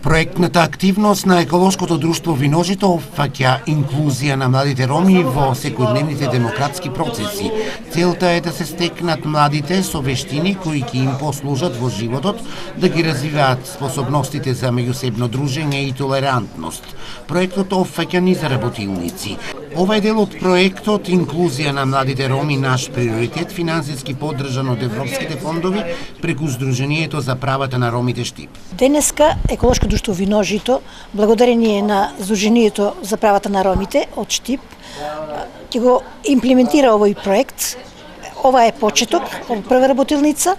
Проектната активност на еколошкото друштво Виножито опфаќа инклузија на младите роми во секојдневните демократски процеси. Целта е да се стекнат младите со вештини кои ќе им послужат во животот, да ги развиваат способностите за меѓусебно дружење и толерантност. Проектот опфаќа низ работилници. Ова е дел од проектот Инклузија на младите роми наш приоритет, финансиски поддржан од европските фондови преку Сдруженијето за правата на ромите Штип. Денеска еколошко друштво Виножито, благодарение на Сдруженијето за правата на ромите од Штип, ќе го имплементира овој проект. Ова е почеток, ова прва работилница.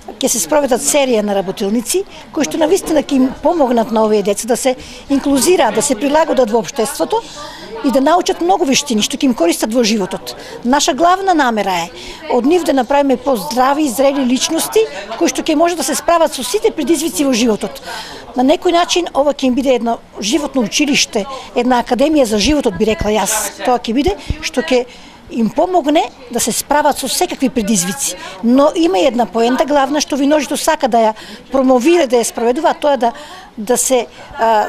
Ќе се спроведат серија на работилници кои што навистина ќе им помогнат на овие деца да се инклузираат, да се прилагодат во општеството и да научат многу вештини што ќе им користат во животот. Наша главна намера е од нив да направиме поздрави и зрели личности кои што ќе може да се справат со сите предизвици во животот. На некој начин ова ќе им биде едно животно училиште, една академија за животот, би рекла јас. Тоа ќе биде што ќе им помогне да се справат со секакви предизвици. Но има една поента главна што Виножито сака да ја промовира, да ја спроведува, тоа е да се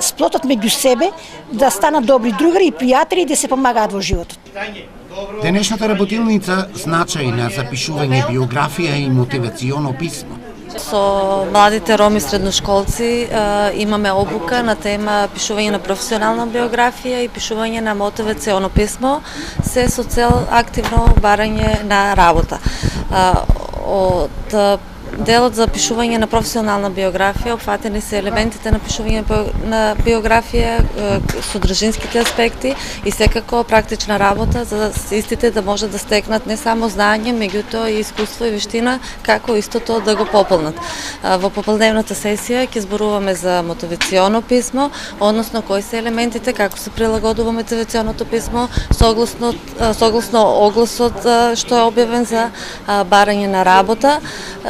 сплотат меѓу себе, да станат добри другари и пријатели и да се помагаат во животот. Денешната работилница значајна за пишување биографија и мотивационо писмо. Со младите роми средношколци имаме обука на тема пишување на професионална биографија и пишување на мотивационо писмо, се со цел активно барање на работа. Од делот за пишување на професионална биографија опфатени се елементите на пишување на биографија, содржинските аспекти и секако практична работа за истите да може да стекнат не само знање, меѓутоа и искуство и вештина како истото да го пополнат. Во попладневната сесија ќе зборуваме за мотивационо писмо, односно кои се елементите, како се прилагодува мотивационото писмо согласно огласот што е објавен за барање на работа,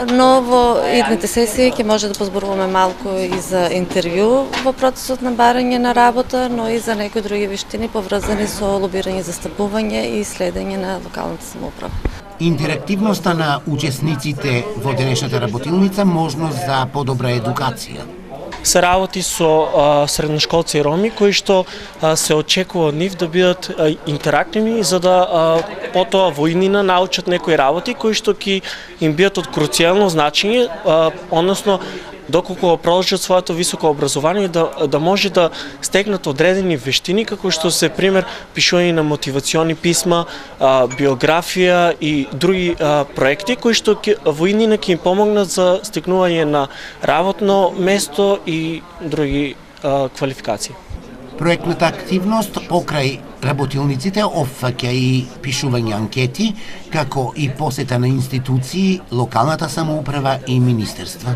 но во идните сесии ќе може да позборуваме малку и за интервју во процесот на барање на работа, но и за некои други вештини поврзани со лобирање, застапување и следење на локалната самоуправа. Интерактивноста на учесниците во денешната работилница можност за подобра едукација. Се работи со средношколци и роми кои што се очекува од нив да бидат интерактивни за да потоа во иднина научат некои работи кои што ќе им бидат од круцијално значење, односно доколку продолжат своето високо образование да може да стекнат одредени вештини како што се пример пишување на мотивациони писма, биографија и други проекти кои што во иднина ќе им помогнат за стекнување на работно место и други квалификации. Проектната активност покрај работилниците опфаќа и пишување анкети, како и посета на институции, локалната самоуправа и министерства.